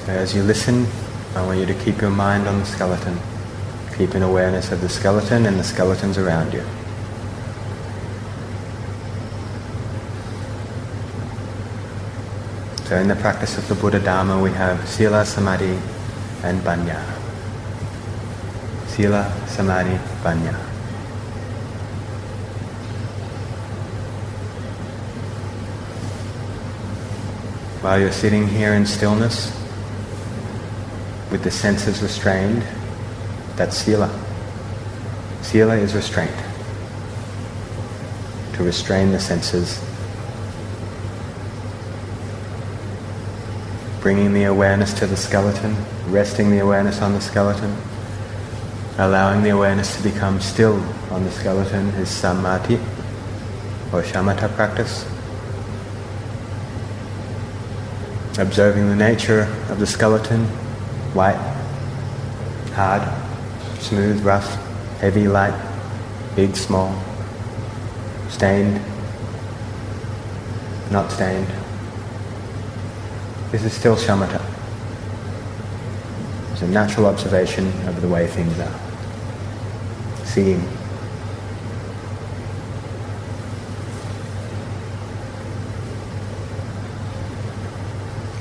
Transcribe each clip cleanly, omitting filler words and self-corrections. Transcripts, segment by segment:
As you listen, I want you to keep your mind on the skeleton. Keep an awareness of the skeleton and the skeletons around you. So in the practice of the Buddha Dharma we have Sila, Samadhi and Panya. Sila, Samadhi, Panya. While you're sitting here in stillness, with the senses restrained, that's Sila. Sila is restraint. To restrain the senses. Bringing the awareness to the skeleton, resting the awareness on the skeleton, allowing the awareness to become still on the skeleton is Samadhi, or Shamatha practice. Observing the nature of the skeleton, white, hard, smooth, rough, heavy, light, big, small, stained, not stained. This is still shamatha. It's a natural observation of the way things are. Seeing.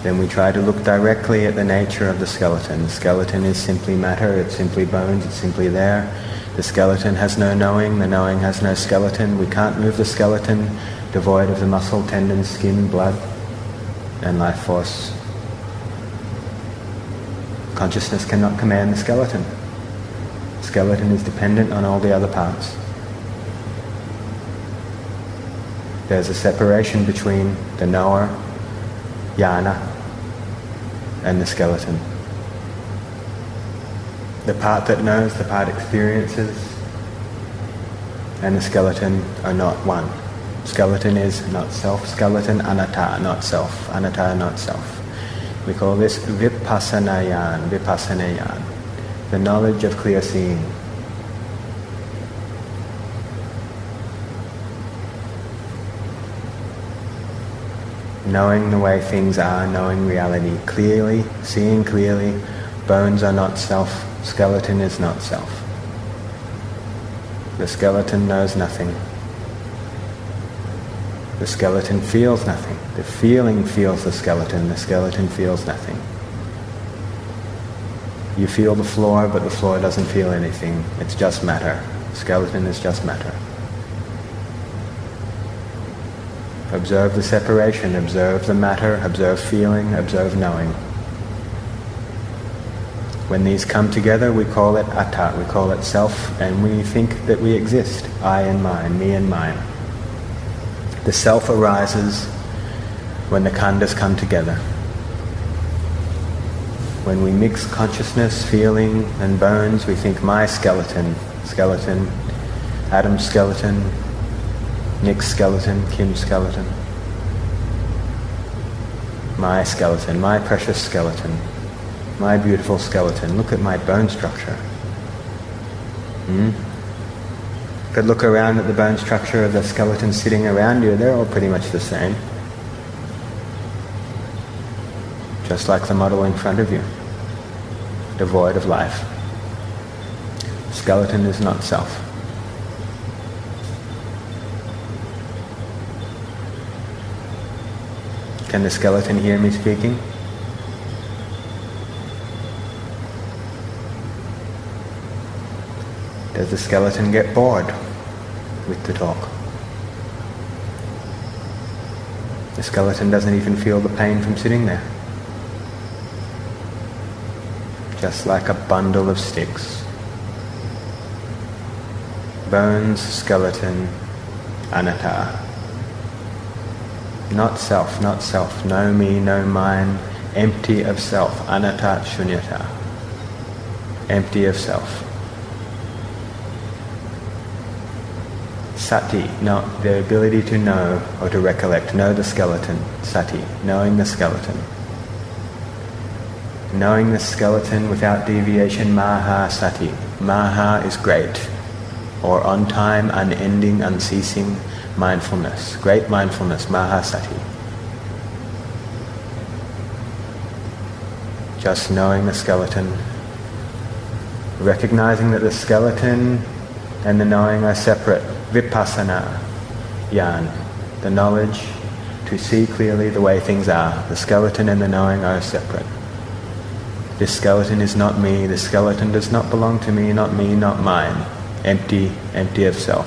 Then we try to look directly at the nature of the skeleton. The skeleton is simply matter, it's simply bones, it's simply there. The skeleton has no knowing, the knowing has no skeleton. We can't move the skeleton devoid of the muscle, tendons, skin, blood, and life force. Consciousness cannot command the skeleton. The skeleton is dependent on all the other parts. There's a separation between the knower, jnana, and the skeleton. The part that knows, the part experiences, and the skeleton are not one. Skeleton is not self. Skeleton, anatta, not self. Anatta, not self. We call this vipassanayan, vipassanayan, the knowledge of clear seeing. Knowing the way things are, knowing reality clearly, seeing clearly. Bones are not self. Skeleton is not self. The skeleton knows nothing. The skeleton feels nothing. The feeling feels the skeleton feels nothing. You feel the floor, but the floor doesn't feel anything. It's just matter. The skeleton is just matter. Observe the separation, observe the matter, observe feeling, observe knowing. When these come together, we call it atta, we call it self, and we think that we exist, I and mine, me and mine. The self arises when the khandhas come together. When we mix consciousness, feeling, and bones, we think my skeleton, Adam's skeleton, Nick's skeleton, Kim's skeleton. My skeleton, my precious skeleton, my beautiful skeleton. Look at my bone structure. But look around at the bone structure of the skeleton sitting around you, they're all pretty much the same. Just like the model in front of you, devoid of life. Skeleton is not self. Can the skeleton hear me speaking? Does the skeleton get bored with the talk? The skeleton doesn't even feel the pain from sitting there. Just like a bundle of sticks. Bones, skeleton, anatta. Not self, no me, no mine, empty of self, anatta shunyata. Empty of self. Sati, the ability to know or to recollect, know the skeleton, sati, knowing the skeleton. Knowing the skeleton without deviation, maha sati. Maha is great, or on time, unending, unceasing mindfulness, great mindfulness, maha sati. just knowing the skeleton, recognizing that the skeleton and the knowing are separate. Vipassana, yan, the knowledge to see clearly the way things are. The skeleton and the knowing are separate. This skeleton is not me, the skeleton does not belong to me, not mine. Empty, empty of self.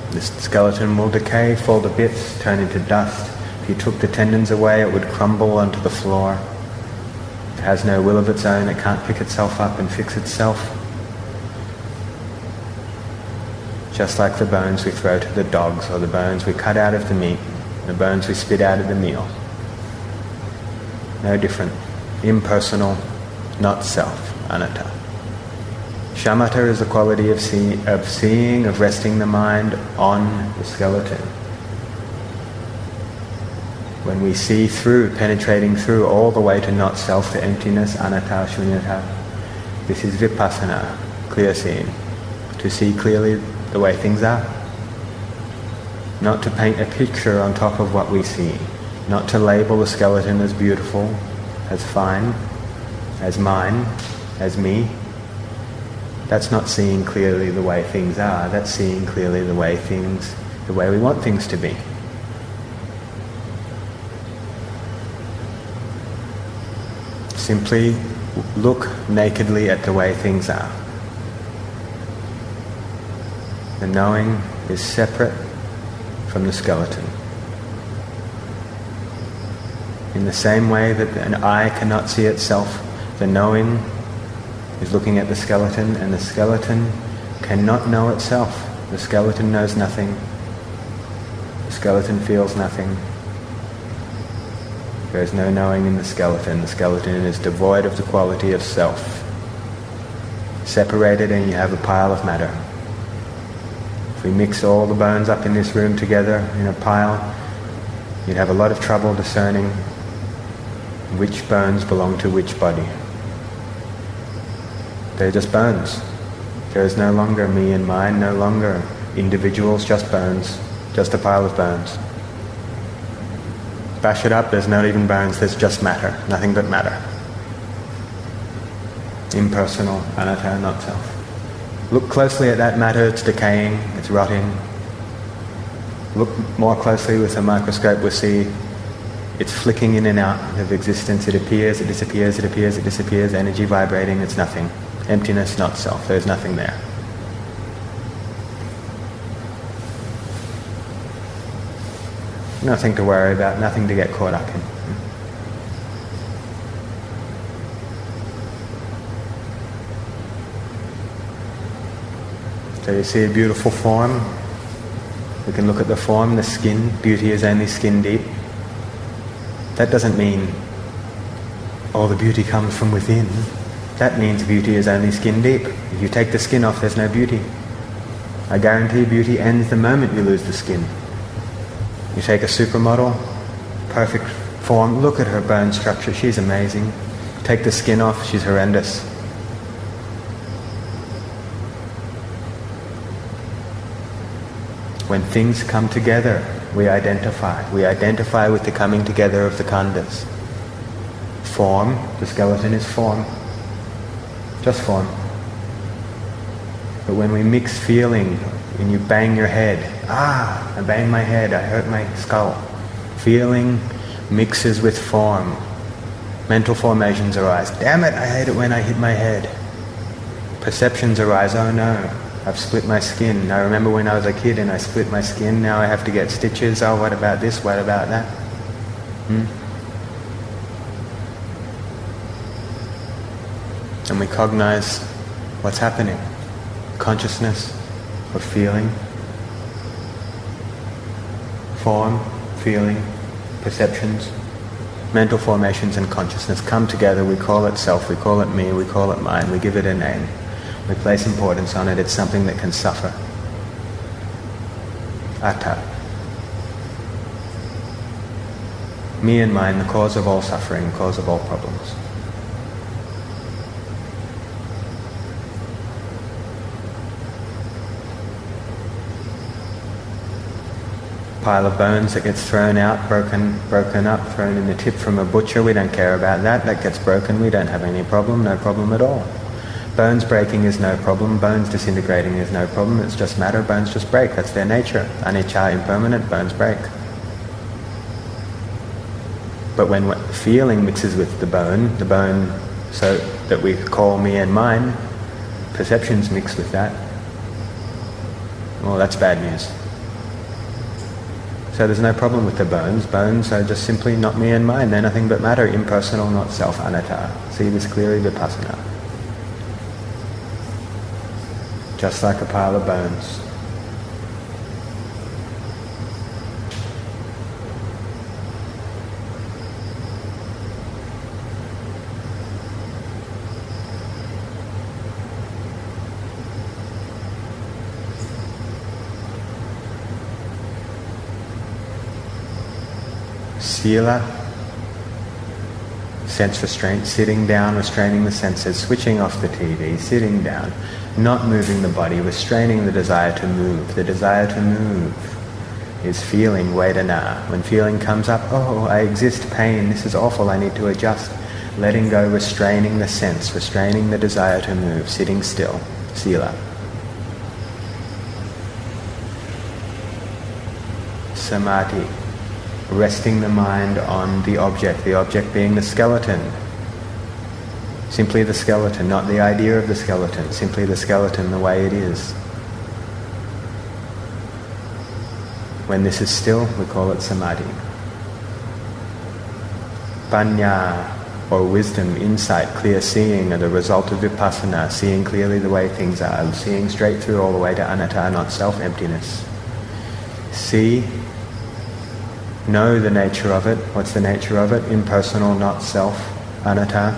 This skeleton will decay, fall to bits, turn into dust. If you took the tendons away, it would crumble onto the floor. It has no will of its own, it can't pick itself up and fix itself. Just like the bones we throw to the dogs, or the bones we cut out of the meat, the bones we spit out of the meal. No different. Impersonal, not self, anatta. Shamatha is the quality of seeing, of resting the mind on the skeleton. When we see through, penetrating through all the way to not self, to emptiness, anatta, shunyata, this is vipassana, clear seeing. To see clearly the way things are. Not to paint a picture on top of what we see. Not to label the skeleton as beautiful, as fine, as mine, as me. That's not seeing clearly the way things are. That's seeing clearly the way we want things to be. Simply look nakedly at the way things are. The knowing is separate from the skeleton. In the same way that an eye cannot see itself, the knowing is looking at the skeleton, and the skeleton cannot know itself. The skeleton knows nothing. The skeleton feels nothing. There is no knowing in the skeleton. The skeleton is devoid of the quality of self. Separated, and you have a pile of matter. If we mix all the bones up in this room together in a pile, you'd have a lot of trouble discerning which bones belong to which body. They're just bones. There is no longer me and mine, no longer individuals, just bones, just a pile of bones. Bash it up, there's not even bones, there's just matter, nothing but matter. Impersonal, anatta, not self. Look closely at that matter, it's decaying, it's rotting. Look more closely with a microscope, we'll see it's flicking in and out of existence. It appears, it disappears, it appears, it disappears, energy vibrating, it's nothing. Emptiness, not self, there's nothing there. Nothing to worry about, nothing to get caught up in. So you see a beautiful form. We can look at the form, the skin. Beauty is only skin deep. That doesn't mean all the beauty comes from within. That means beauty is only skin deep. If you take the skin off, there's no beauty. I guarantee beauty ends the moment you lose the skin. You take a supermodel, perfect form, look at her bone structure, she's amazing. Take the skin off, she's horrendous. When things come together, we identify. We identify with the coming together of the khandhas. Form, the skeleton is form. Just form. But when we mix feeling, when you bang your head, I bang my head, I hurt my skull. Feeling mixes with form. Mental formations arise. Damn it, I hate it when I hit my head. Perceptions arise, oh no, I've split my skin. I remember when I was a kid and I split my skin, now I have to get stitches. Oh, what about this, what about that? And we cognize what's happening. Consciousness of feeling, form, feeling, perceptions, mental formations and consciousness come together. We call it self, we call it me, we call it mine, we give it a name. We place importance on it, it's something that can suffer. Atta. Me and mine, the cause of all suffering, cause of all problems. pile of bones that gets thrown out, broken up, thrown in the tip from a butcher. We don't care about that. That gets broken. We don't have any problem. No problem at all. Bones breaking is no problem. Bones disintegrating is no problem. It's just matter. Bones just break. That's their nature. Anicca, impermanent. Bones break. But when feeling mixes with the bone so that we call me and mine, perceptions mix with that. Well, that's bad news. So there's no problem with the bones. Bones are just simply not me and mine. They're nothing but matter, impersonal, not self, anatta. See this clearly, vipassana. Just like a pile of bones. Sila, sense restraint, sitting down, restraining the senses, switching off the TV, sitting down, not moving the body, restraining the desire to move. The desire to move is feeling, vedana. When feeling comes up, oh, I exist, pain, this is awful, I need to adjust. Letting go, restraining the sense, restraining the desire to move, sitting still, sila. Samadhi. Resting the mind on the object being the skeleton. Simply the skeleton, not the idea of the skeleton, simply the skeleton the way it is. When this is still, we call it samadhi. Panya, or wisdom, insight, clear seeing are the result of vipassana, seeing clearly the way things are, seeing straight through all the way to anatta, not self, emptiness. See, know the nature of it. What's the nature of it? Impersonal, not self, anatta.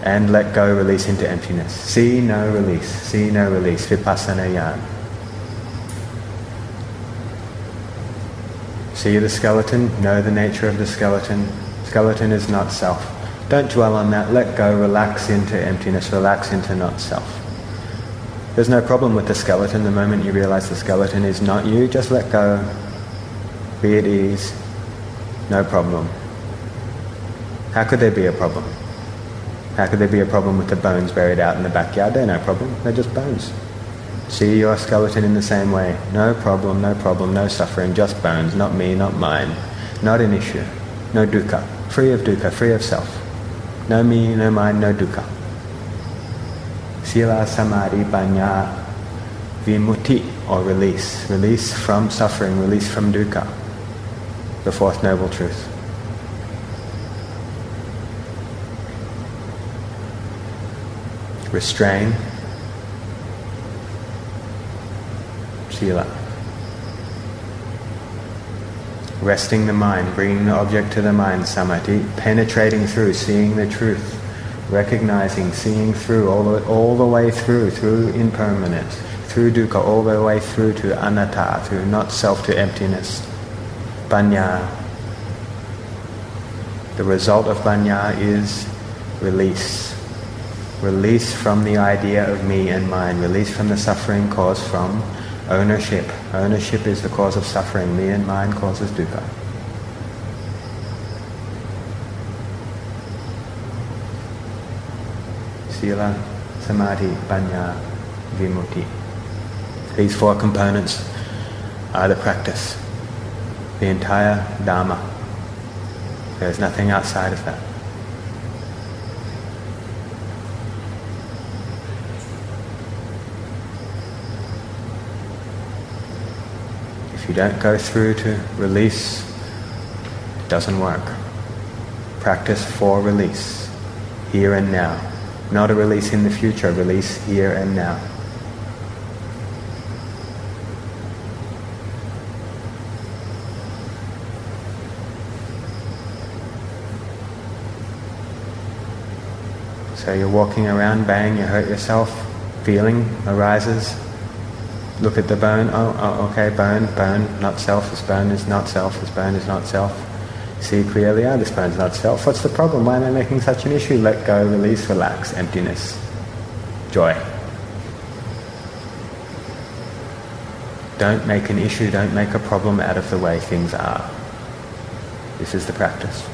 And let go, release into emptiness. See, no, release. See, no, release. Vipassana yan. See the skeleton, know the nature of the skeleton. Skeleton is not self. Don't dwell on that. Let go, relax into emptiness, relax into not self. There's no problem with the skeleton. The moment you realize the skeleton is not you, just let go. Be at ease, no problem. How could there be a problem? How could there be a problem with the bones buried out in the backyard? They're no problem, they're just bones. See your skeleton in the same way. No problem, no suffering, just bones, not me, not mine. Not an issue, no dukkha, free of self. No me, no mine, no dukkha. Sila, samadhi, panya, vimutti, or release. Release from suffering, release from dukkha. The fourth noble truth. Restrain. Sila. Resting the mind, bringing the object to the mind, samadhi. Penetrating through, seeing the truth. Recognizing, seeing through, all the way through impermanence, through dukkha, all the way through to anatta, through not self, to emptiness. Panya. The result of panya is release. Release from the idea of me and mine. Release from the suffering caused from ownership. Ownership is the cause of suffering. Me and mine causes dukkha. Sila, samadhi, panya, vimutti. These four components are the practice. The entire Dhamma. There's nothing outside of that. If you don't go through to release, it doesn't work. Practice for release, here and now. Not a release in the future, release here and now. So you're walking around, bang, you hurt yourself, feeling arises. Look at the bone, okay, bone, not self, this bone is not self, this bone is not self. See clearly, this bone's not self. What's the problem? Why am I making such an issue? Let go, release, relax, emptiness, joy. Don't make an issue, don't make a problem out of the way things are. This is the practice.